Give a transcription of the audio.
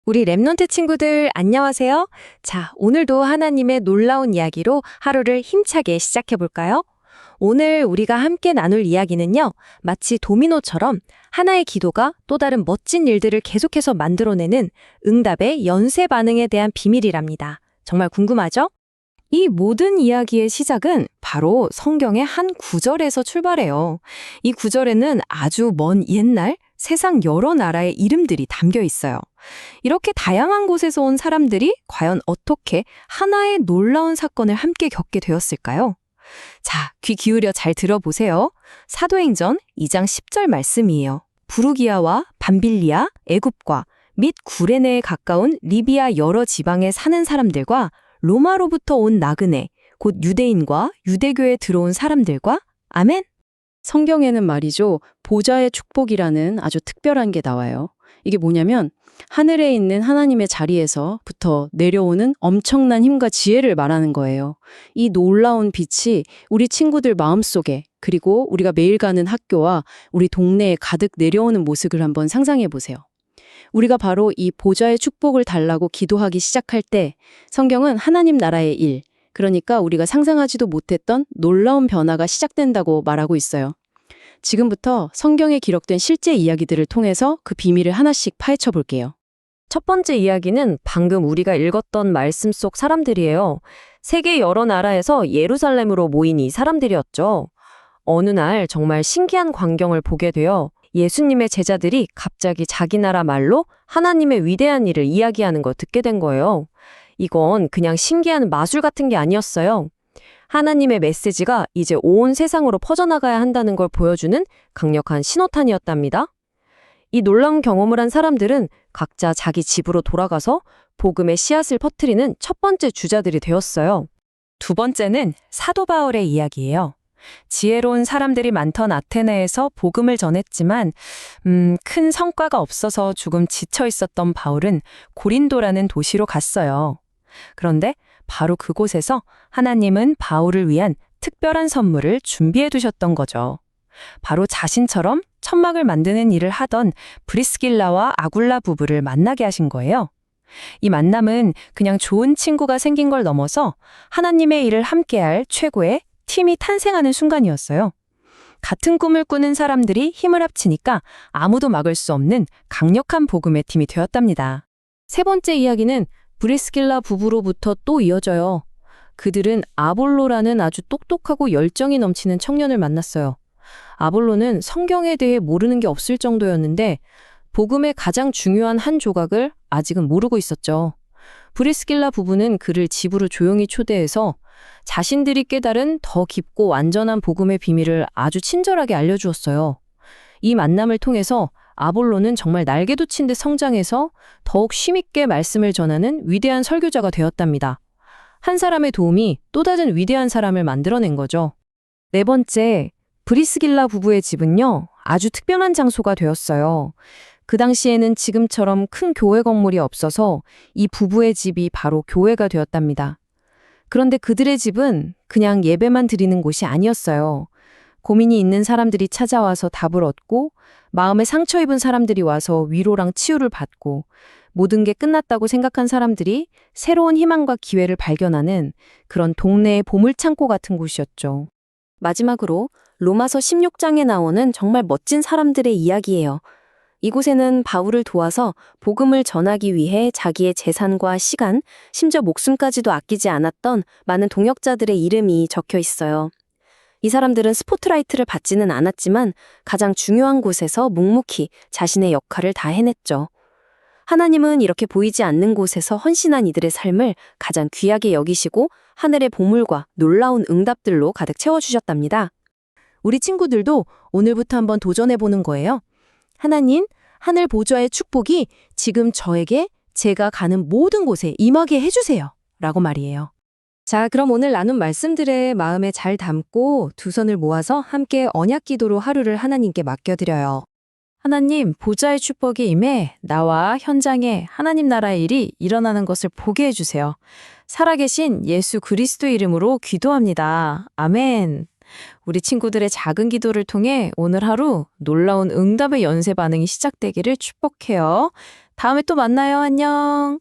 우리 랩넌트 친구들 안녕하세요. 자, 오늘도 하나님의 놀라운 이야기로 하루를 힘차게 시작해 볼까요? 오늘 우리가 함께 나눌 이야기는요, 마치 도미노처럼 하나의 기도가 또 다른 멋진 일들을 계속해서 만들어내는 응답의 연쇄 반응에 대한 비밀이랍니다. 정말 궁금하죠? 이 모든 이야기의 시작은 바로 성경의 한 구절에서 출발해요. 이 구절에는 아주 먼 옛날 세상 여러 나라의 이름들이 담겨 있어요. 이렇게 다양한 곳에서 온 사람들이 과연 어떻게 하나의 놀라운 사건을 함께 겪게 되었을까요? 자, 귀 기울여 잘 들어보세요. 사도행전 2장 10절 말씀이에요. 부르기아와 밤빌리아, 애굽과 및 구레네에 가까운 리비아 여러 지방에 사는 사람들과 로마로부터 온 나그네, 곧 유대인과 유대교에 들어온 사람들과 아멘. 성경에는 말이죠, 보좌의 축복이라는 아주 특별한 게 나와요. 이게 뭐냐면 하늘에 있는 하나님의 자리에서부터 내려오는 엄청난 힘과 지혜를 말하는 거예요. 이 놀라운 빛이 우리 친구들 마음속에, 그리고 우리가 매일 가는 학교와 우리 동네에 가득 내려오는 모습을 한번 상상해 보세요. 우리가 바로 이 보좌의 축복을 달라고 기도하기 시작할 때 성경은 하나님 나라의 일, 그러니까 우리가 상상하지도 못했던 놀라운 변화가 시작된다고 말하고 있어요. 지금부터 성경에 기록된 실제 이야기들을 통해서 그 비밀을 하나씩 파헤쳐 볼게요. 첫 번째 이야기는 방금 우리가 읽었던 말씀 속 사람들이에요. 세계 여러 나라에서 예루살렘으로 모인 이 사람들이었죠. 어느 날 정말 신기한 광경을 보게 되어 예수님의 제자들이 갑자기 자기 나라 말로 하나님의 위대한 일을 이야기하는 걸 듣게 된 거예요. 이건 그냥 신기한 마술 같은 게 아니었어요. 하나님의 메시지가 이제 온 세상으로 퍼져나가야 한다는 걸 보여주는 강력한 신호탄이었답니다. 이 놀라운 경험을 한 사람들은 각자 자기 집으로 돌아가서 복음의 씨앗을 퍼뜨리는 첫 번째 주자들이 되었어요. 두 번째는 사도 바울의 이야기예요. 지혜로운 사람들이 많던 아테네에서 복음을 전했지만 큰 성과가 없어서 조금 지쳐 있었던 바울은 고린도라는 도시로 갔어요. 그런데 바로 그곳에서 하나님은 바울을 위한 특별한 선물을 준비해 두셨던 거죠. 바로 자신처럼 천막을 만드는 일을 하던 브리스길라와 아굴라 부부를 만나게 하신 거예요. 이 만남은 그냥 좋은 친구가 생긴 걸 넘어서 하나님의 일을 함께할 최고의 팀이 탄생하는 순간이었어요. 같은 꿈을 꾸는 사람들이 힘을 합치니까 아무도 막을 수 없는 강력한 복음의 팀이 되었답니다. 세 번째 이야기는 브리스길라 부부로부터 또 이어져요. 그들은 아볼로라는 아주 똑똑하고 열정이 넘치는 청년을 만났어요. 아볼로는 성경에 대해 모르는 게 없을 정도였는데 복음의 가장 중요한 한 조각을 아직은 모르고 있었죠. 브리스길라 부부는 그를 집으로 조용히 초대해서 자신들이 깨달은 더 깊고 완전한 복음의 비밀을 아주 친절하게 알려주었어요. 이 만남을 통해서 아볼로는 정말 날개도 친 듯 성장해서 더욱 힘있게 말씀을 전하는 위대한 설교자가 되었답니다. 한 사람의 도움이 또 다른 위대한 사람을 만들어낸 거죠. 네 번째, 브리스길라 부부의 집은요, 아주 특별한 장소가 되었어요. 그 당시에는 지금처럼 큰 교회 건물이 없어서 이 부부의 집이 바로 교회가 되었답니다. 그런데 그들의 집은 그냥 예배만 드리는 곳이 아니었어요. 고민이 있는 사람들이 찾아와서 답을 얻고, 마음에 상처 입은 사람들이 와서 위로랑 치유를 받고, 모든 게 끝났다고 생각한 사람들이 새로운 희망과 기회를 발견하는 그런 동네의 보물창고 같은 곳이었죠. 마지막으로 로마서 16장에 나오는 정말 멋진 사람들의 이야기예요. 이곳에는 바울을 도와서 복음을 전하기 위해 자기의 재산과 시간, 심지어 목숨까지도 아끼지 않았던 많은 동역자들의 이름이 적혀 있어요. 이 사람들은 스포트라이트를 받지는 않았지만 가장 중요한 곳에서 묵묵히 자신의 역할을 다 해냈죠. 하나님은 이렇게 보이지 않는 곳에서 헌신한 이들의 삶을 가장 귀하게 여기시고 하늘의 보물과 놀라운 응답들로 가득 채워주셨답니다. 우리 친구들도 오늘부터 한번 도전해보는 거예요. 하나님, 하늘 보좌의 축복이 지금 저에게 제가 가는 모든 곳에 임하게 해주세요. 라고 말이에요. 자, 그럼 오늘 나눈 말씀들의 마음에 잘 담고 두 손을 모아서 함께 언약 기도로 하루를 하나님께 맡겨드려요. 하나님, 보좌의 축복이 임해 나와 현장에 하나님 나라의 일이 일어나는 것을 보게 해주세요. 살아계신 예수 그리스도의 이름으로 기도합니다. 아멘. 우리 친구들의 작은 기도를 통해 오늘 하루 놀라운 응답의 연쇄 반응이 시작되기를 축복해요. 다음에 또 만나요. 안녕.